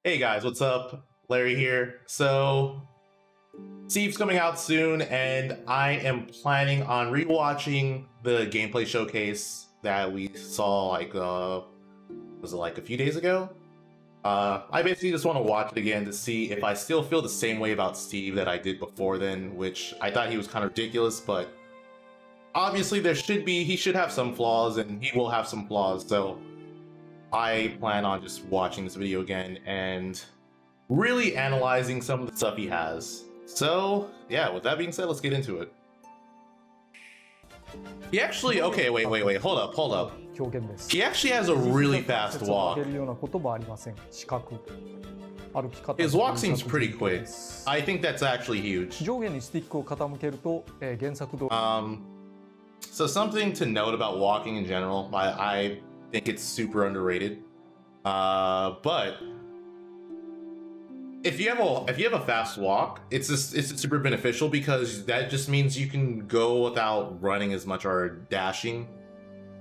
Hey guys, what's up? Larry here. So, Steve's coming out soon, and I am planning on rewatching the gameplay showcase that we saw was it like a few days ago? I basically just want to watch it again to see if I still feel the same way about Steve that I did before then, which I thought he was kind of ridiculous, but obviously he should have some flaws, and he will have some flaws, so I plan on just watching this video again and really analyzing some of the stuff he has. So, yeah, with that being said, let's get into it. He actually, okay, wait, hold up. He actually has a really fast walk. His walk seems pretty quick. I think that's actually huge. So something to note about walking in general, I think it's super underrated. But if you have a fast walk, it's super beneficial because that just means you can go without running as much or dashing.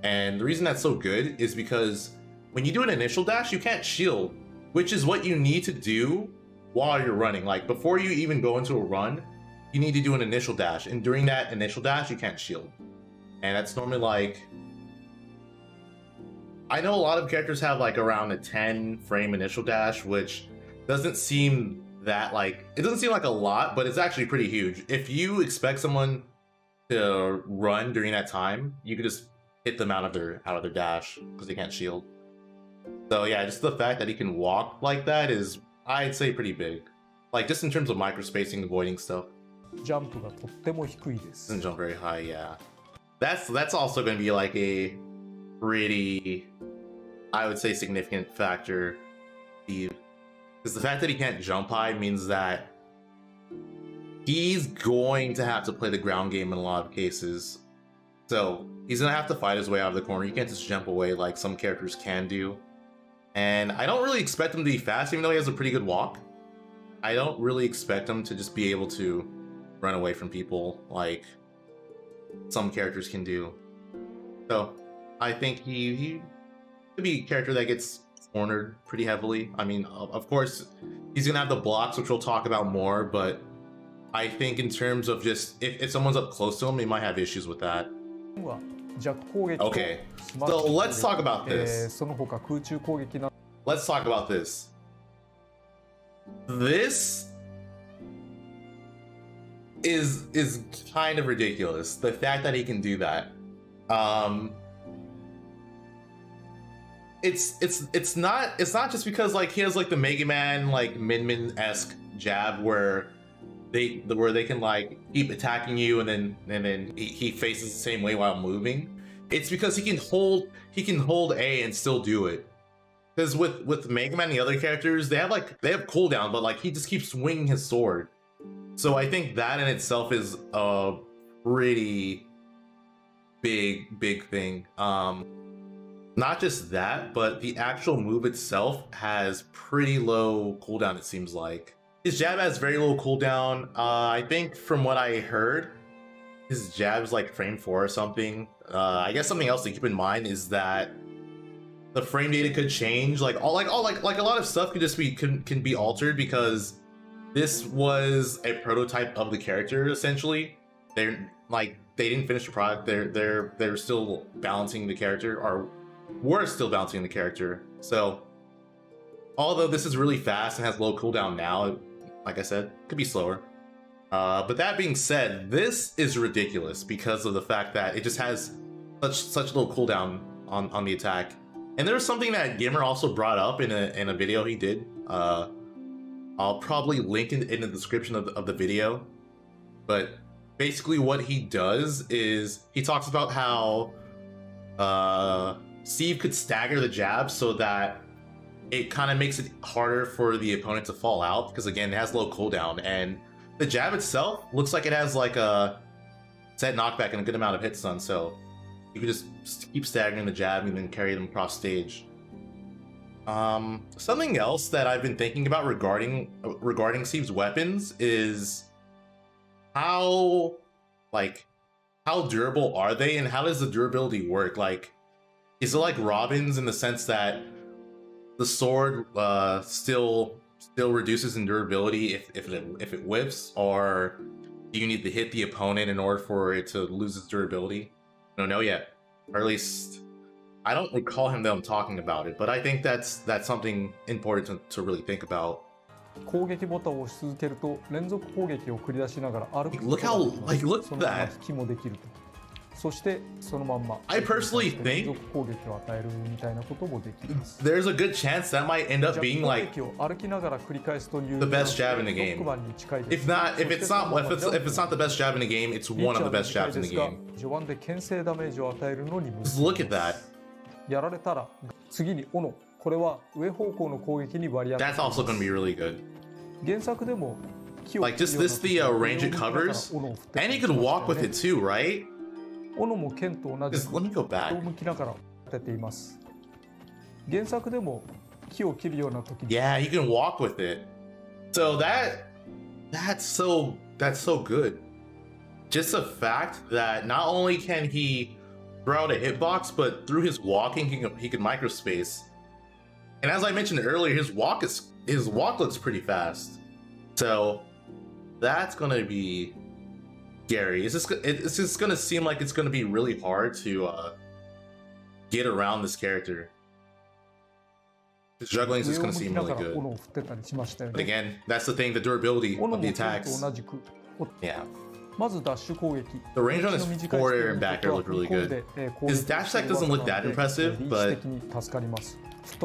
And the reason that's so good is because when you do an initial dash, you can't shield, which is what you need to do while you're running. Like before you even go into a run, you need to do an initial dash, and during that initial dash, you can't shield. And that's normally like, I know a lot of characters have like around a 10 frame initial dash, which doesn't seem that it doesn't seem like a lot, but it's actually pretty huge. If you expect someone to run during that time, you could just hit them out of their dash because they can't shield. So yeah, just the fact that he can walk like that is, I'd say, pretty big. Like just in terms of microspacing, avoiding stuff. Doesn't jump very high, yeah. That's also going to be like a pretty, I would say, significant factor, Steve. Because the fact that he can't jump high means that he's going to have to play the ground game in a lot of cases. So he's going to have to fight his way out of the corner. You can't just jump away like some characters can do. And I don't really expect him to be fast, even though he has a pretty good walk. I don't really expect him to just be able to run away from people like some characters can do. So I think he could be a character that gets cornered pretty heavily. I mean, of course, he's gonna have the blocks, which we'll talk about more, but I think in terms of just if someone's up close to him, he might have issues with that. Okay, so let's talk about this. Let's talk about this. This is kind of ridiculous. The fact that he can do that. It's not just because like he has like the Mega Man like Min-Min-esque jab where they can like keep attacking you and then he faces the same way while moving. It's because he can hold A and still do it. Because with Mega Man and the other characters, they have cooldown, but like he just keeps swinging his sword. So I think that in itself is a pretty big thing. Not just that, but the actual move itself has pretty low cooldown, it seems like. His jab has very low cooldown. I think from what I heard, his jab is like frame 4 or something. I guess something else to keep in mind is that the frame data could change. Like a lot of stuff could just can be altered because this was a prototype of the character essentially. They didn't finish the product. They're still balancing the character, or we're still balancing the character. So although this is really fast and has low cooldown now, like I said, could be slower. But that being said, this is ridiculous because of the fact that it just has such low cooldown on the attack. And there was something that Gamer also brought up in a video he did. I'll probably link in the description of the video. But basically what he does is he talks about how Steve could stagger the jab so that it kind of makes it harder for the opponent to fall out, because again, it has low cooldown, and the jab itself looks like it has like a set knockback and a good amount of hit stun, so you can just keep staggering the jab and then carry them across stage. Something else that I've been thinking about regarding Steve's weapons is how durable are they, and how does the durability work? Like, is it like Robin's in the sense that the sword still reduces in durability if it whiffs, or do you need to hit the opponent in order for it to lose its durability? I don't know yet, or at least I don't recall them talking about it. But I think that's something important to really think about. 攻撃ボタンを押し続けると連続攻撃を繰り出しながら歩くこと Look が how できます。 look そのまま that. 引きもできると。そしてそのまんま I personally think 連続攻撃を与えるみたいなこともできます。 there's a good chance that might end up being like 攻撃を歩きながら繰り返すという the best jab in the ロッ game. クマンに近いです。 If it's not the best jab in the game, it's one of the best jabs in the game. 序盤で牽制ダメージを与えるのに Just look at that. やられたら次に斧。これは上方向の攻撃に割り当て That's also going to be really good. 原作でも Like just the range it covers, and you can walk with it too, right? 斧も剣と同じ Just let me go く back. 向きながら当てています。原作でも木を切るような時に Yeah, you can walk with it. So that's so good. Just the fact that not only can he throw out a hitbox, but through his walking he can microspace. And as I mentioned earlier, his walk looks pretty fast. So that's gonna be scary. It's just gonna seem like it's gonna be really hard to get around this character. Juggling is just gonna seem really good. But again, that's the thing, the durability of the attacks. Yeah. The range on his forward air and back air look really good. His dash attack doesn't look that impressive, but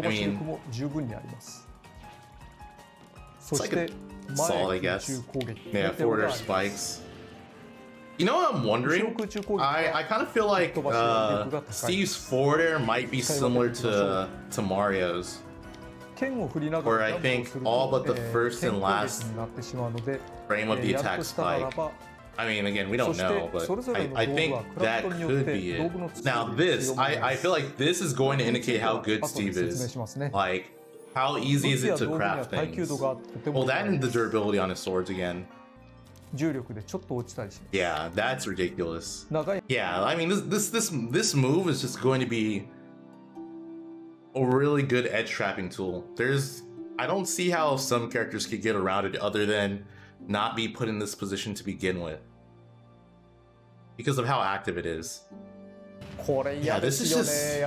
I mean, it's like a solid, I guess. Yeah, forward air spikes. You know what I'm wondering? I kind of feel like Steve's forward air might be similar to Mario's, where I think all but the first and last frame of the attack spike. I mean, again, we don't know, but I think that could be it. Now this, I feel like this is going to indicate how good Steve is. Like, how easy is it to craft things? Well, that and the durability on his swords again. Yeah, that's ridiculous. Yeah, I mean, this move is just going to be a really good edge trapping tool. I don't see how some characters could get around it other than not be put in this position to begin with, because of how active it is. Yeah, this is just...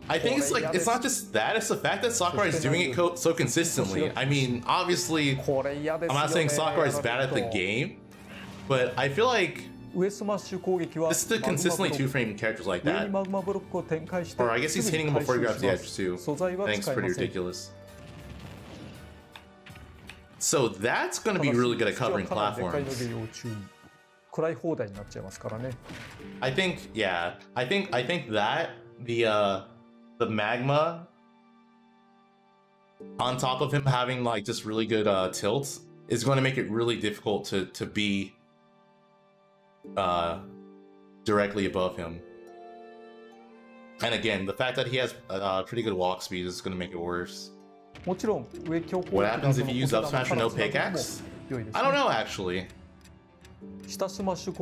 I think it's not just that, it's the fact that Sakurai is doing it so consistently. I mean, obviously, I'm not saying Sakurai is bad at the game, but I feel like this is the consistently two-frame characters like that. Or I guess he's hitting him before he grabs the edge too. I think it's pretty ridiculous. So that's going to be really good at covering platforms. I think, yeah, I think that the magma on top of him having like just really good tilts is going to make it really difficult to be directly above him. And again, the fact that he has pretty good walk speed is going to make it worse. What happens if you use up smash with no pickaxe? I don't know, actually.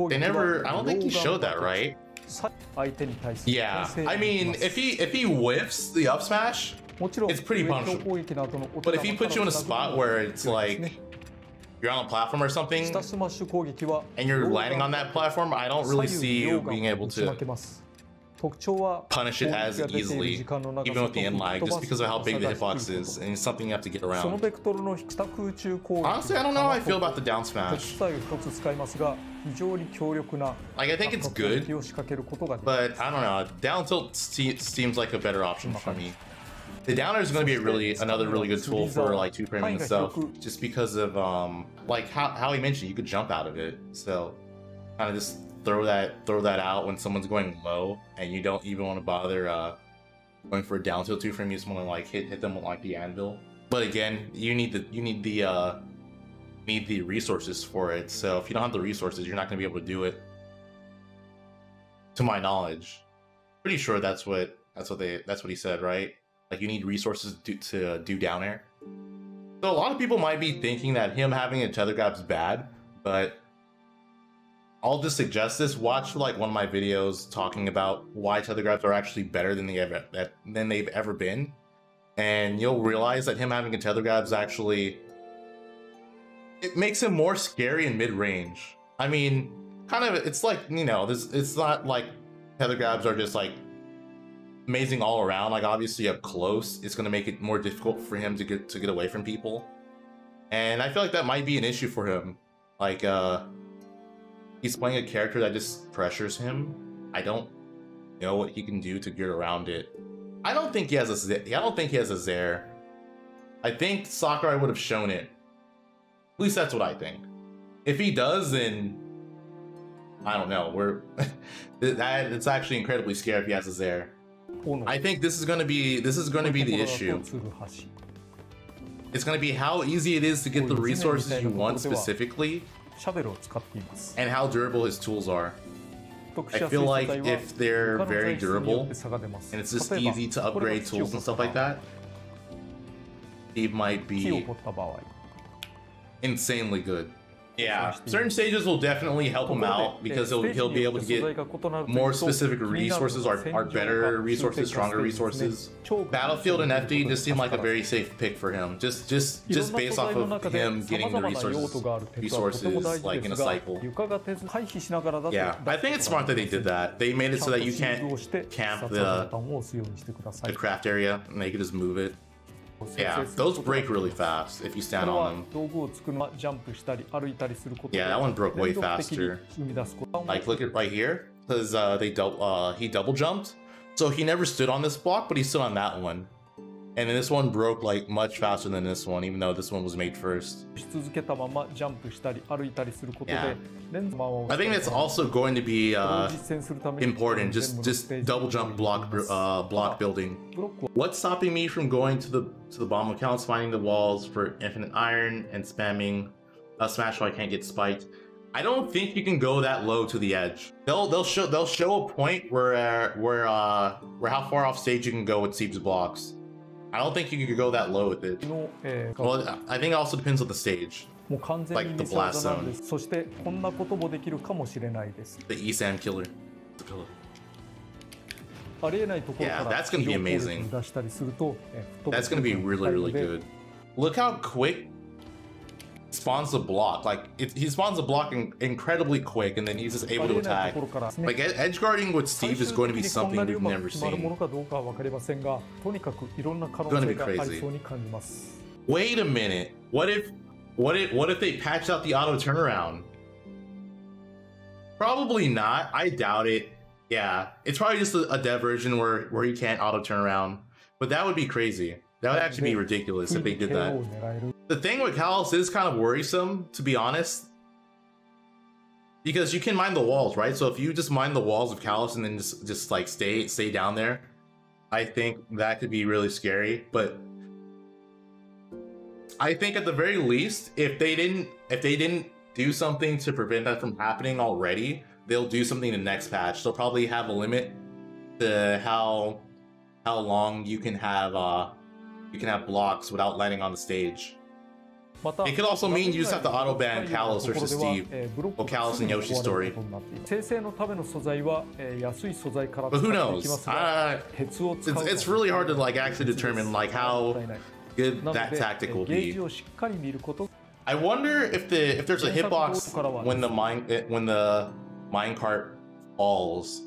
They never, I don't think he showed that, right? Yeah, I mean, if he whiffs the up smash, it's pretty punishable. But if he puts you in a spot where it's like you're on a platform or something and you're landing on that platform, I don't really see you being able to punish it as easily, even with the end lag, just because of how big the hitbox is, and it's something you have to get around. Honestly, I don't know how I feel about the down smash. Like, I think it's good, but I don't know, down tilt seems like a better option for me. The downer is going to be another really good tool for like two-framing and stuff, just because of like how he mentioned you could jump out of it, so kind of just throw that out when someone's going low and you don't even want to bother going for a down tilt two frame. You just want to like hit them with like the anvil. But again, you need the resources for it. So if you don't have the resources, you're not going to be able to do it. To my knowledge, pretty sure that's what he said, right? Like you need resources to do down air. So a lot of people might be thinking that him having a tether grab is bad, but I'll just suggest this. Watch like one of my videos talking about why tether grabs are actually better than they've ever been, and you'll realize that him having a tether grab is actually, it makes him more scary in mid-range. I mean, kind of, it's like, you know, it's not like tether grabs are just like amazing all around. Like obviously up close, it's going to make it more difficult for him to get away from people, and I feel like that might be an issue for him. Like he's playing a character that just pressures him. I don't know what he can do to get around it. I don't think he has a Zaire. I think Sakurai would have shown it. At least that's what I think. If he does, then I don't know. It's actually incredibly scary if he has a Zaire. I think this is going to be the issue. It's going to be how easy it is to get the resources you want specifically, and how durable his tools are. I feel like if they're very durable and it's just easy to upgrade tools and stuff like that, Steve might be insanely good. Yeah, certain stages will definitely help him out because he'll be able to get more specific resources, or better resources, stronger resources. Battlefield and FD just seem like a very safe pick for him, just based off of him getting the resources like in a cycle. Yeah, I think it's smart that they did that. They made it so that you can't camp the craft area and they can just move it. Yeah, those break really fast if you stand on them. Yeah, that one broke way faster. Like, look at right here, because he double jumped, so he never stood on this block, but he stood on that one. And then this one broke like much faster than this one, even though this one was made first. Yeah. I think that's also going to be important. Just double jump block building. What's stopping me from going to the bomb accounts, finding the walls for infinite iron and spamming smash so I can't get spiked? I don't think you can go that low to the edge. They'll show a point where how far off stage you can go with Steve's blocks. I don't think you could go that low with it. Well, I think it also depends on the stage. Like the blast zone. The E-Sand killer. The pillow. Yeah, that's gonna be amazing. That's gonna be really, really good. Look how quick he spawns the block. Like he spawns the block incredibly quick, and then he's just able to attack. Like edge guarding with Steve is going to be something we've never seen. It's going to be crazy. Wait a minute. What if they patched out the auto turnaround? Probably not. I doubt it. Yeah, it's probably just a dev version where you can't auto turn around. But that would be crazy. That would actually be ridiculous if they did that. The thing with Callus is kind of worrisome, to be honest. Because you can mine the walls, right? So if you just mine the walls of Callus and then just like stay down there, I think that could be really scary. But I think at the very least, if they didn't do something to prevent that from happening already, they'll do something in the next patch. They'll probably have a limit to how long you can have blocks without landing on the stage. It could also mean you just have to auto ban Callus versus Steve, or Callus and Yoshi's story. But who knows? It's really hard to like actually determine like how good that tactic will be. I wonder if there's a hitbox when the minecart falls.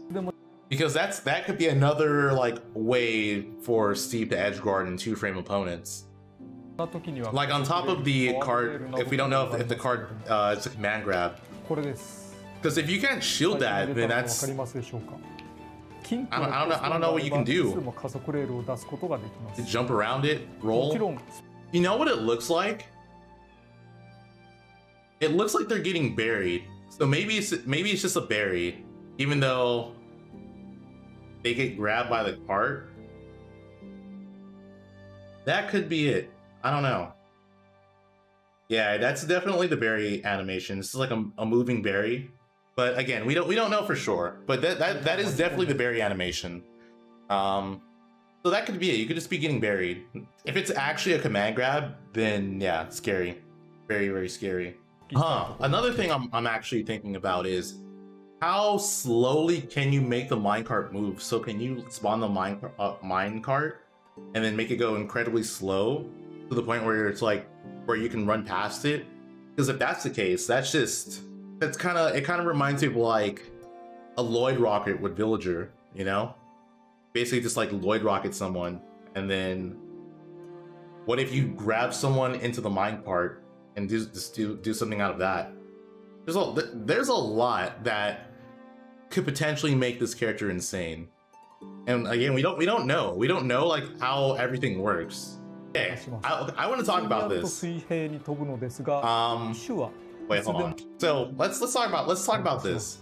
Because that could be another like way for Steve to edge guard and 2-frame opponents. Like on top of the card, if we don't know if the card is a command grab. Because if you can't shield that, then that's I don't know what you can do. To jump around it, roll. You know what it looks like? It looks like they're getting buried. So maybe it's just a berry, even though they get grabbed by the cart. That could be it. I don't know. Yeah, that's definitely the berry animation. This is like a moving berry, but again, we don't know for sure. But that is definitely the berry animation. So that could be it. You could just be getting buried. If it's actually a command grab, then yeah, scary, very, very scary. Another thing I'm actually thinking about is how slowly can you make the minecart move? So can you spawn the minecart and then make it go incredibly slow to the point where it's like where you can run past it? Because if that's the case, it kind of reminds me of like a Lloyd rocket with Villager, you know? Basically just like Lloyd rocket someone, and then what if you grab someone into the minecart and do something out of that? There's a lot that could potentially make this character insane. And again, we don't know like how everything works. Okay, I want to talk about this. Wait, hold on. So let's talk about this.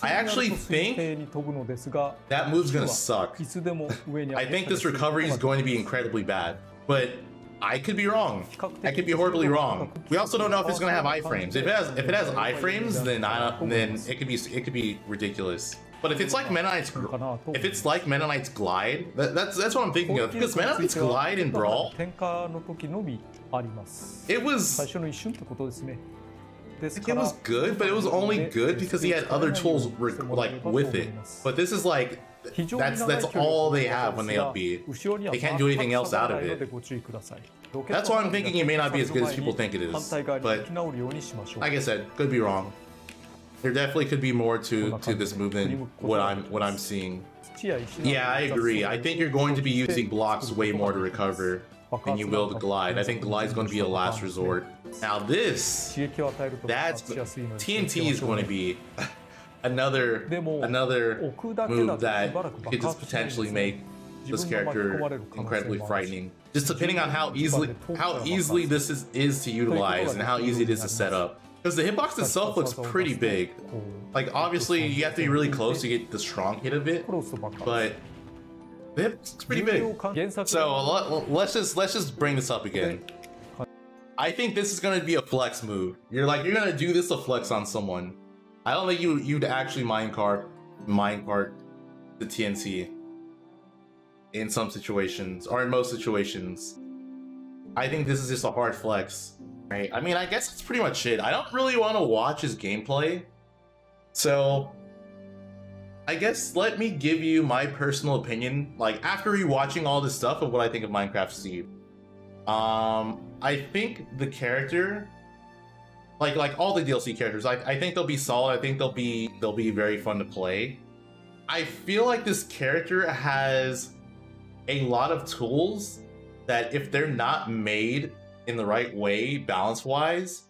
I actually think that move's gonna suck. I think this recovery is going to be incredibly bad, but I could be wrong. I could be horribly wrong. We also don't know if it's gonna have iframes. If it has iframes, then it could be ridiculous. But if it's like Mennonite's Glide, that's what I'm thinking of. Because Mennonite's Glide in Brawl, it was good, but it was only good because he had other tools like with it. But this is like that's all they have when they up B. They can't do anything else out of it. That's why I'm thinking it may not be as good as people think it is. But like I said, could be wrong. There definitely could be more to this move than what I'm seeing. Yeah, I agree. I think you're going to be using blocks way more to recover than you will the Glide. I think Glide's going to be a last resort. Now this, TNT is going to be another move that could just potentially make this character incredibly frightening. Just depending on how easily this is to utilize and how easy it is to set up. Because the hitbox itself looks pretty big. Like obviously you have to be really close to get the strong hit of it, but it's pretty big. So let's just bring this up again. I think this is gonna be a flex move. You're gonna do this to flex on someone. I don't think you'd actually minecart the TNT in some situations, or in most situations. I think this is just a hard flex, right? I mean, I guess that's pretty much it. I don't really want to watch his gameplay, so I guess let me give you my personal opinion, like after rewatching all this stuff, of what I think of Minecraft Steve. I think the character, like all the DLC characters, I think they'll be solid. I think they'll be very fun to play. I feel like this character has a lot of tools that if they're not made in the right way, balance-wise,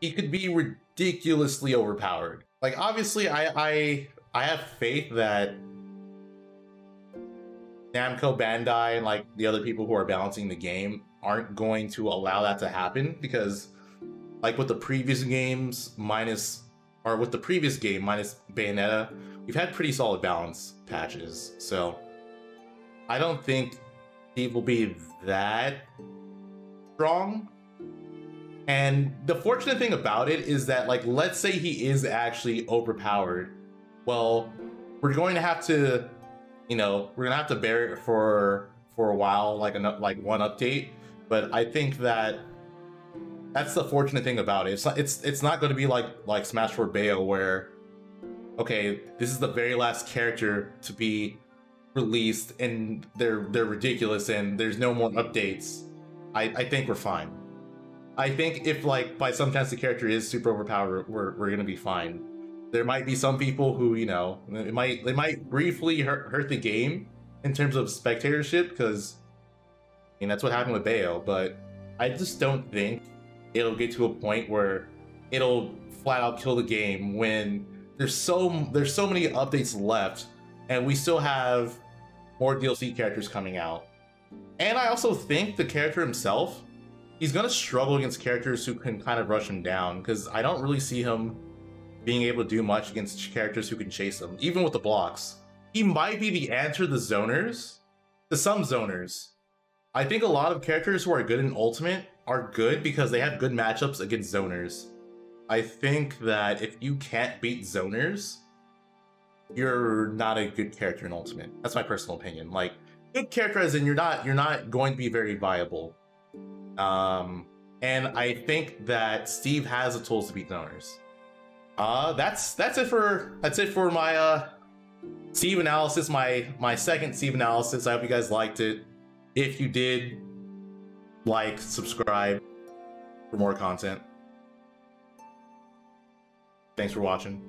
he could be ridiculously overpowered. Like obviously I have faith that Namco Bandai and like the other people who are balancing the game aren't going to allow that to happen, because like with the previous games minus Bayonetta, we've had pretty solid balance patches. So I don't think he will be that strong. And the fortunate thing about it is that, like, let's say he is actually overpowered. Well, we're going to have to, we're gonna have to bear it for a while, like one update. But I think that's the fortunate thing about it. It's not going to be like Smash 4 Bayo, where okay, this is the very last character to be released and they're ridiculous and there's no more updates. I think we're fine. I think if like by some chance the character is super overpowered, we're gonna be fine. There might be some people who, they might briefly hurt the game in terms of spectatorship, because that's what happened with Bayo, but I just don't think it'll get to a point where it'll flat out kill the game when there's so many updates left and we still have more DLC characters coming out. And I also think the character himself, he's gonna struggle against characters who can kind of rush him down, because I don't really see him being able to do much against characters who can chase him, even with the blocks. He might be the answer to the zoners, to some zoners. I think a lot of characters who are good in Ultimate are good because they have good matchups against zoners. I think that if you can't beat zoners, you're not a good character in Ultimate. That's my personal opinion. Like, good character as in you're not going to be very viable. and I think that Steve has the tools to beat owners. That's it for my Steve analysis, my second Steve analysis. I hope you guys liked it. If you did, like, subscribe for more content. Thanks for watching.